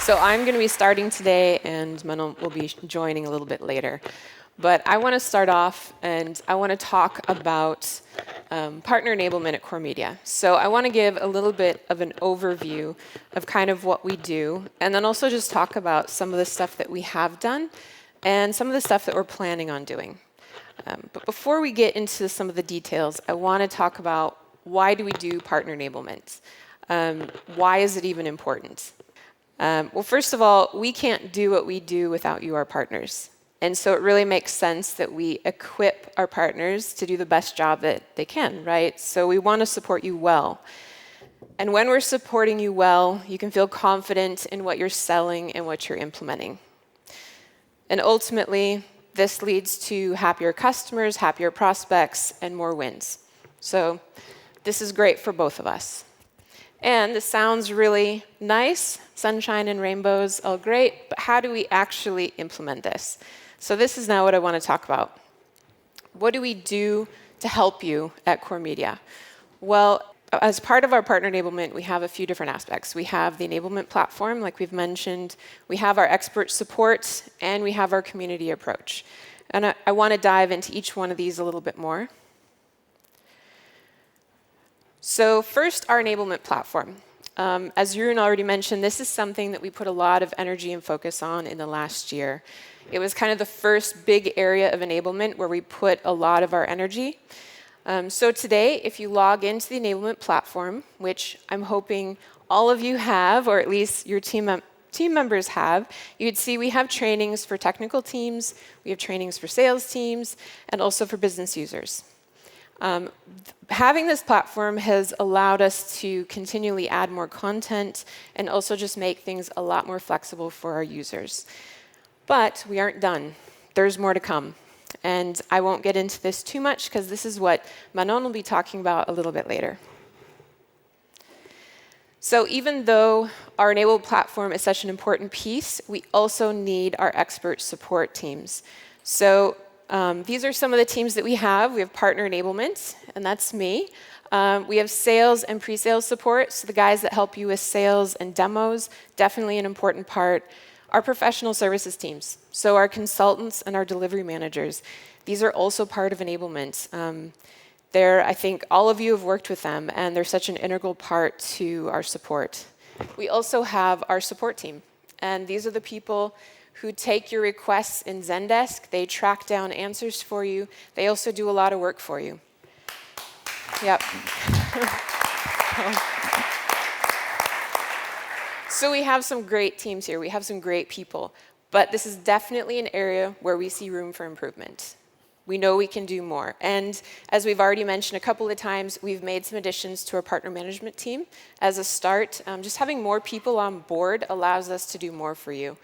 So I'm going to be starting today, and Manon will be joining a little bit later. But I want to start off, and I want to talk about partner enablement at CoreMedia. So I want to give a little bit of an overview of kind of what we do, and then also just talk about some of the stuff that we have done and some of the stuff that we're planning on doing. But before we get into some of the details, I want to talk about why do we do partner enablement? Why is it even important? Well, first of all, we can't do what we do without you, our partners. And so it really makes sense that we equip our partners to do the best job that they can, right? So we want to support you well. And when we're supporting you well, you can feel confident in what you're selling and what you're implementing. And ultimately, this leads to happier customers, happier prospects, and more wins. So this is great for both of us. And this sounds really nice, sunshine and rainbows, all great, but how do we actually implement this? So this is now what I want to talk about. What do we do to help you at CoreMedia? Well, as part of our partner enablement, we have a few different aspects. We have the enablement platform, like we've mentioned. We have our expert support, and we have our community approach. And I want to dive into each one of these a little bit more. So first, our enablement platform. As Jeroen already mentioned, this is something that we put a lot of energy and focus on in the last year. It was kind of the first big area of enablement where we put a lot of our energy. So today, if you log into the enablement platform, which I'm hoping all of you have, or at least your team members have, you'd see we have trainings for technical teams, we have trainings for sales teams, and also for business users. Having this platform has allowed us to continually add more content and also just make things a lot more flexible for our users. But we aren't done. There's more to come. And I won't get into this too much because this is what Manon will be talking about a little bit later. So even though our enabled platform is such an important piece, we also need our expert support teams. So these are some of the teams that we have. We have partner enablement, and that's me. We have sales and pre-sales support, so the guys that help you with sales and demos, definitely an important part. Our professional services teams, so our consultants and our delivery managers, these are also part of enablement. I think all of you have worked with them, and they're such an integral part to our support. We also have our support team, and these are the people who take your requests in Zendesk. They track down answers for you. They also do a lot of work for you. Yep. So we have some great teams here. We have some great people. But this is definitely an area where we see room for improvement. We know we can do more. And as we've already mentioned a couple of times, we've made some additions to our partner management team as a start. Just having more people on board allows us to do more for you.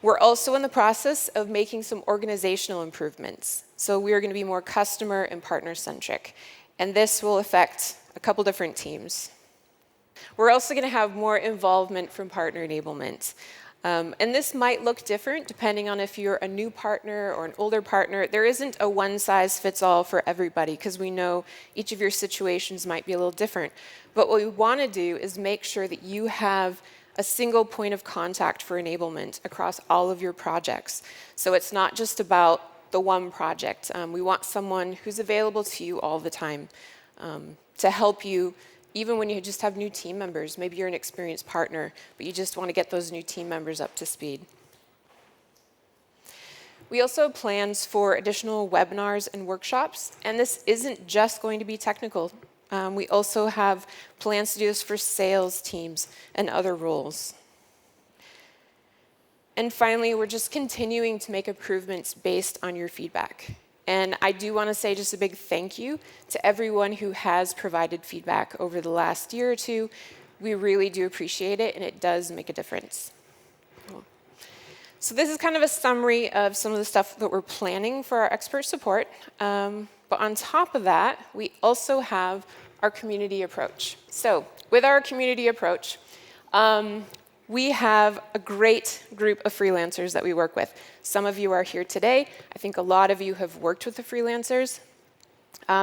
We're also in the process of making some organizational improvements. So we are going to be more customer and partner-centric. And this will affect a couple different teams. We're also going to have more involvement from partner enablement. And this might look different depending on if you're a new partner or an older partner. There isn't a one-size-fits-all for everybody because we know each of your situations might be a little different. But what we want to do is make sure that you have a single point of contact for enablement across all of your projects. So it's not just about the one project. We want someone who's available to you all the time to help you, even when you just have new team members. Maybe you're an experienced partner, but you just want to get those new team members up to speed. We also have plans for additional webinars and workshops, and this isn't just going to be technical. We also have plans to do this for sales teams and other roles. And finally, we're just continuing to make improvements based on your feedback. And I do want to say just a big thank you to everyone who has provided feedback over the last year or two. We really do appreciate it, and it does make a difference. So this is kind of a summary of some of the stuff that we're planning for our expert support. But on top of that, we also have our community approach. So with our community approach, we have a great group of freelancers that we work with. Some of you are here today. I think a lot of you have worked with the freelancers.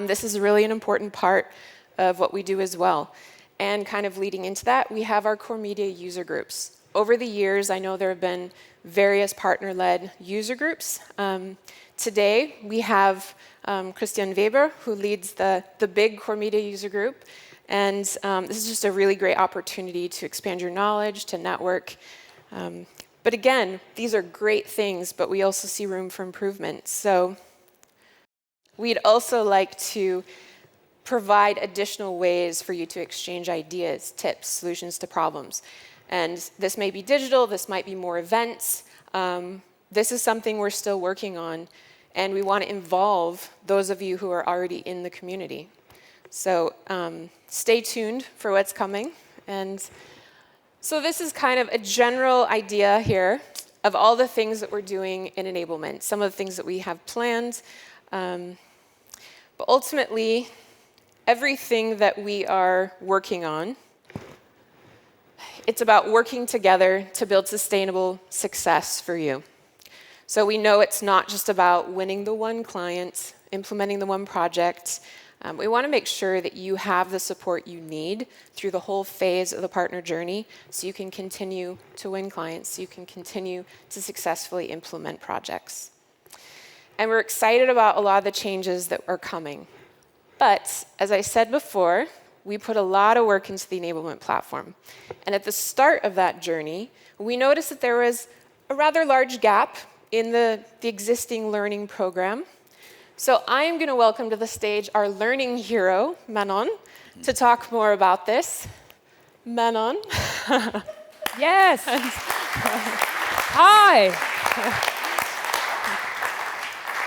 This is really an important part of what we do as well. And kind of leading into that, we have our CoreMedia user groups. over the years, I know there have been various partner-led user groups. Today, we have Christian Weber, who leads the big CoreMedia user group. And this is just a really great opportunity to expand your knowledge, to network. But again, these are great things, but we also see room for improvement. So we'd also like to provide additional ways for you to exchange ideas, tips, solutions to problems. And this may be digital, this might be more events. This is something we're still working on, and we want to involve those of you who are already in the community. So stay tuned for what's coming. And so this is kind of a general idea here of all the things that we're doing in enablement, some of the things that we have planned. But ultimately, everything that we are working on, it's about working together to build sustainable success for you. So we know it's not just about winning the one client, implementing the one project. We want to make sure that you have the support you need through the whole phase of the partner journey so you can continue to win clients, so you can continue to successfully implement projects. And we're excited about a lot of the changes that are coming. But as I said before, we put a lot of work into the enablement platform. And at the start of that journey, we noticed that there was a rather large gap in the existing learning program. So I am going to welcome to the stage our learning hero, Manon, to talk more about this. Manon. Yes. Hi.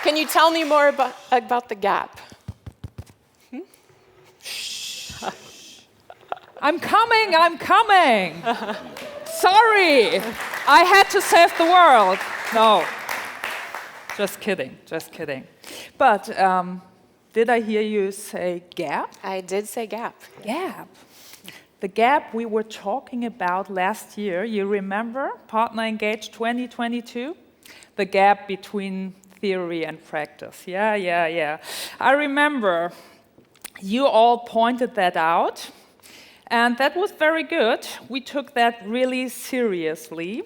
Can you tell me more about the gap? I'm coming. Sorry. I had to save the world. No. Just kidding. But did I hear you say gap? I did say gap. Gap. The gap we were talking about last year, you remember? Partner Engage 2022? The gap between theory and practice. Yeah. I remember you all pointed that out. And that was very good. We took that really seriously.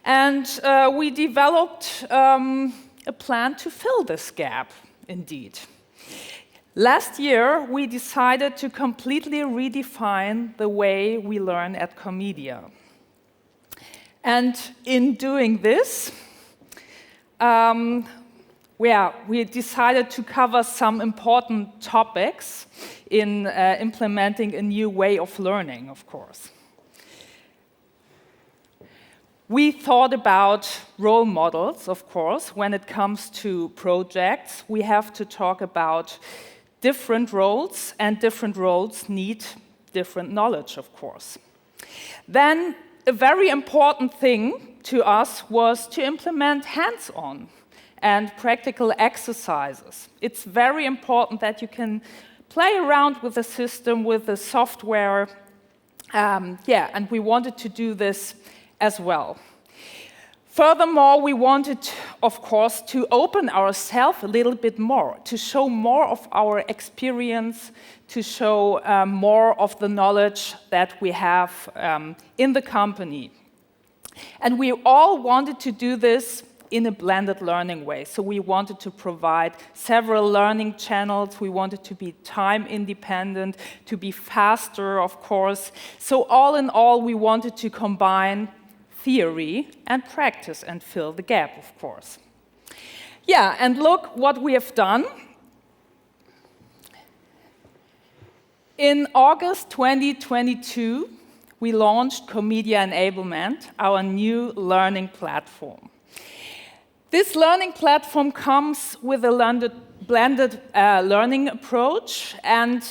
And we developed a plan to fill this gap, indeed. Last year, we decided to completely redefine the way we learn at CoreMedia. And in doing this, we decided to cover some important topics in implementing a new way of learning, of course. We thought about role models, of course. When it comes to projects, we have to talk about different roles, and different roles need different knowledge, of course. Then, a very important thing to us was to implement hands-on and practical exercises. It's very important that you can play around with the system, with the software. And we wanted to do this as well. Furthermore, we wanted, of course, to open ourselves a little bit more, to show more of our experience, to show more of the knowledge that we have in the company. And we all wanted to do this in a blended learning way. So we wanted to provide several learning channels. We wanted to be time independent, to be faster, of course. So all in all, we wanted to combine theory and practice and fill the gap, of course. Yeah, and look what we have done. In August 2022, we launched CoreMedia Enablement, our new learning platform. This learning platform comes with a blended learning approach, and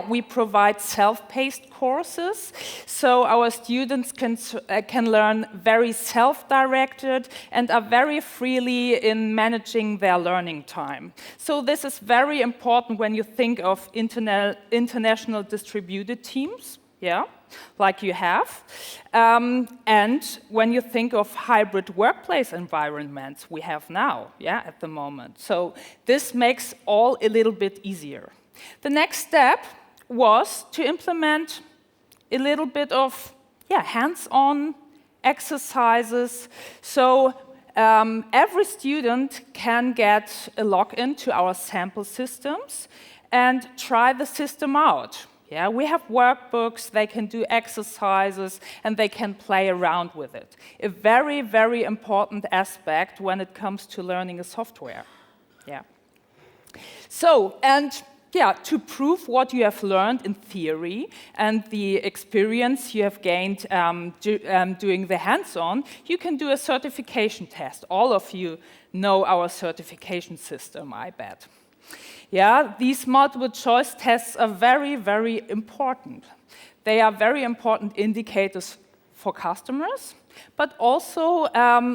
we provide self-paced courses, so our students can learn very self-directed and are very freely in managing their learning time. So this is very important when you think of international distributed teams, like you have. And when you think of hybrid workplace environments we have now, at the moment. So this makes all a little bit easier. The next step was to implement a little bit of hands-on exercises. So every student can get a login to our sample systems and try the system out. Yeah, we have workbooks, they can do exercises, and they can play around with it. A very, very important aspect when it comes to learning a software. Yeah. So, and yeah, to prove what you have learned in theory and the experience you have gained doing the hands-on, you can do a certification test. All of you know our certification system, I bet. Yeah, these multiple choice tests are very, very important. They are very important indicators for customers, but also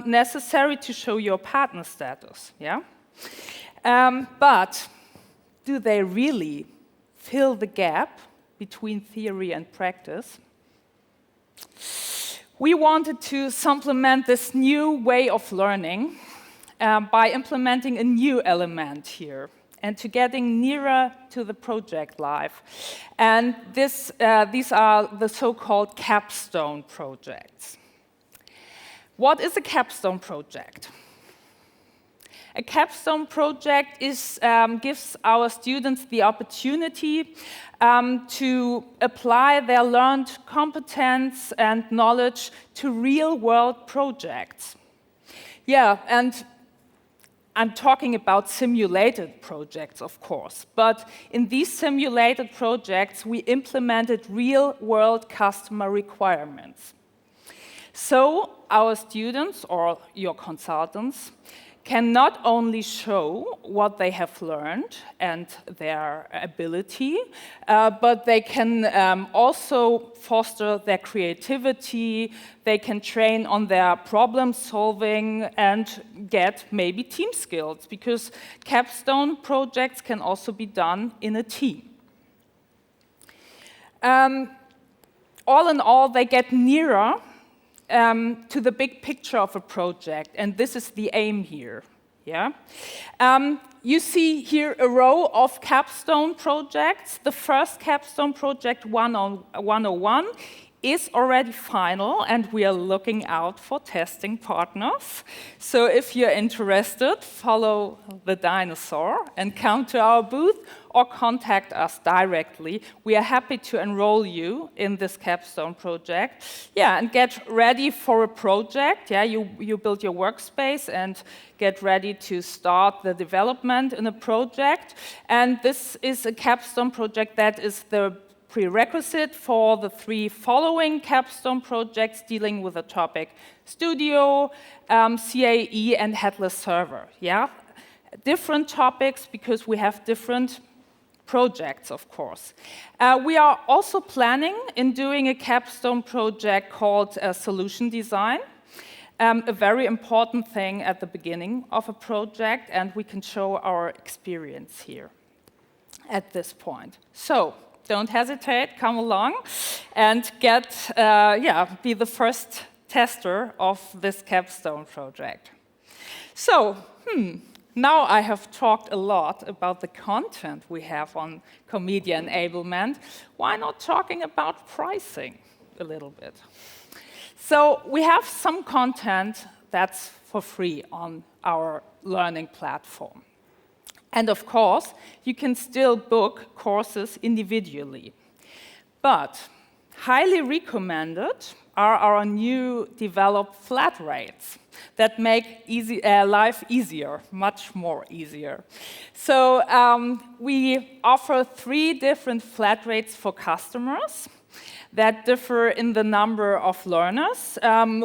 necessary to show your partner status. Yeah? But do they really fill the gap between theory and practice? We wanted to supplement this new way of learning by implementing a new element here and to getting nearer to the project life. And these are the so-called capstone projects. What is a capstone project? A capstone project gives our students the opportunity to apply their learned competence and knowledge to real-world projects. Yeah, and I'm talking about simulated projects, of course, but in these simulated projects, we implemented real-world customer requirements. So our students, or your consultants, can not only show what they have learned and their ability, but they can also foster their creativity, they can train on their problem solving and get maybe team skills, because capstone projects can also be done in a team. All in all, they get nearer to the big picture of a project, and this is the aim here. Yeah, you see here a row of capstone projects. The first capstone project, 101, is already final, and we are looking out for testing partners. So if you're interested, follow the dinosaur and come to our booth or contact us directly. We are happy to enroll you in this capstone project. Yeah, and get ready for a project. Yeah, you build your workspace and get ready to start the development in a project. And this is a capstone project that is the prerequisite for the 3 following capstone projects dealing with the topic Studio, CAE, and headless server. Yeah, different topics because we have different projects, of course. We are also planning in doing a capstone project called solution design, a very important thing at the beginning of a project, and we can show our experience here at this point. So don't hesitate, come along and be the first tester of this capstone project. So, now I have talked a lot about the content we have on CoreMedia Enablement. Why not talking about pricing a little bit? So we have some content that's for free on our learning platform. And of course, you can still book courses individually. But highly recommended are our new developed flat rates that make life easier, much more easier. So we offer 3 different flat rates for customers that differ in the number of learners.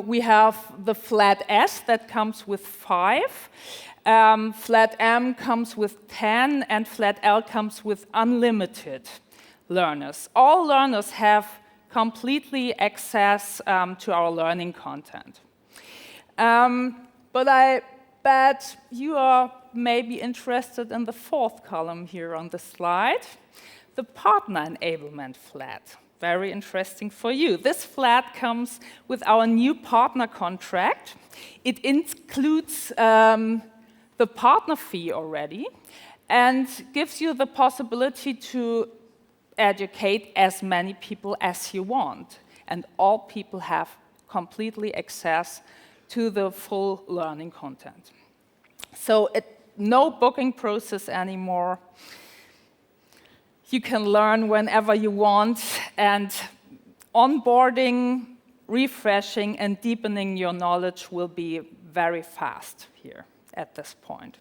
We have the flat S that comes with 5. Flat M comes with 10, and flat L comes with unlimited learners. All learners have completely access to our learning content. But I bet you are maybe interested in the 4th column here on the slide, the Partner Enablement flat. Very interesting for you. This flat comes with our new partner contract. It includes the partner fee already and gives you the possibility to educate as many people as you want. And all people have completely access to the full learning content. So no booking process anymore. You can learn whenever you want, and onboarding, refreshing, and deepening your knowledge will be very fast here at this point.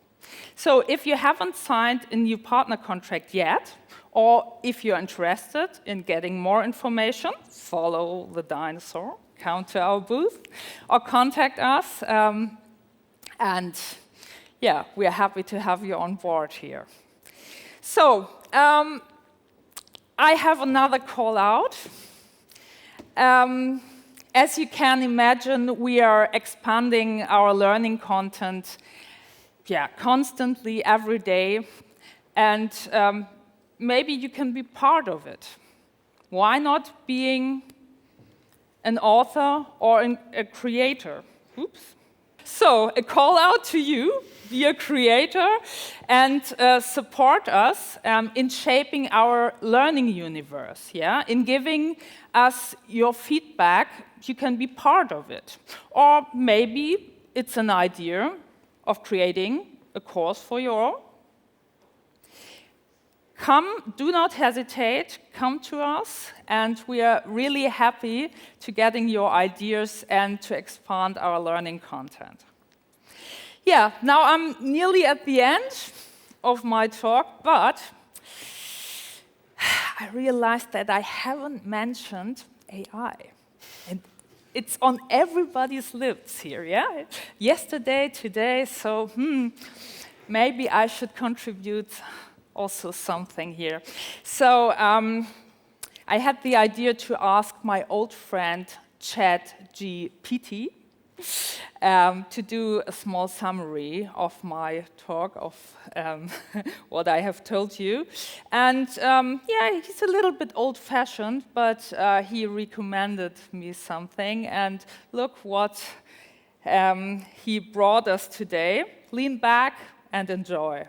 So if you haven't signed a new partner contract yet, or if you're interested in getting more information, follow the dinosaur, come to our booth, or contact us. And yeah, we're happy to have you on board here. So I have another call out. As you can imagine, we are expanding our learning content constantly every day, and maybe you can be part of it. Why not being an author or a creator? Oops. So a call out to you, be a creator, and support us in shaping our learning universe, in giving us your feedback. You can be part of it. Or maybe it's an idea of creating a course for your. Do not hesitate, come to us, and we are really happy to getting your ideas and to expand our learning content. Yeah, now I'm nearly at the end of my talk, but I realized that I haven't mentioned AI. And it's on everybody's lips here, yeah? Yesterday, today, so maybe I should contribute also something here. So I had the idea to ask my old friend ChatGPT to do a small summary of my talk, of what I have told you. And he's a little bit old-fashioned, but he recommended me something. And look what he brought us today. Lean back and enjoy.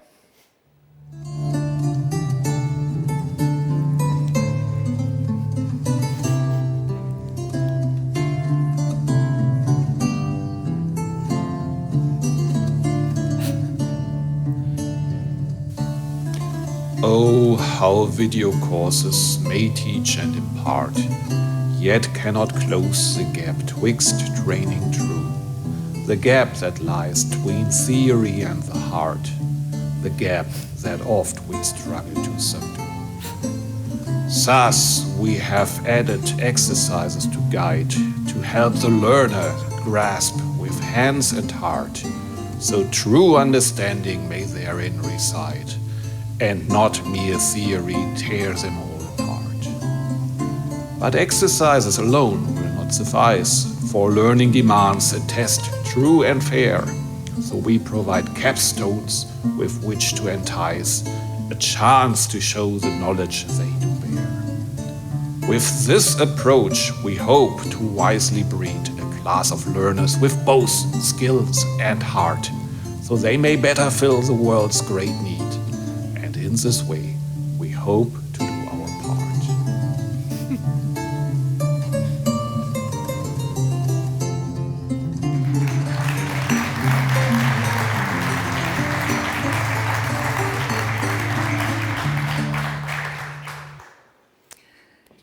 Oh, how video courses may teach and impart, yet cannot close the gap twixt training true, the gap that lies tween theory and the heart, the gap that oft we struggle to subdue. Thus, we have added exercises to guide, to help the learner grasp with hands and heart, so true understanding may therein reside, and not mere theory tear them all apart. But exercises alone will not suffice, for learning demands a test true and fair. So we provide capstones with which to entice, a chance to show the knowledge they do bear. With this approach, we hope to wisely breed a class of learners with both skills and heart, so they may better fill the world's great need. In this way, we hope to do our part.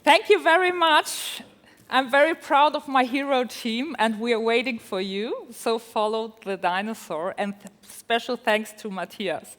Thank you very much. I'm very proud of my hero team, and we are waiting for you. So follow the dinosaur, and special thanks to Matthias.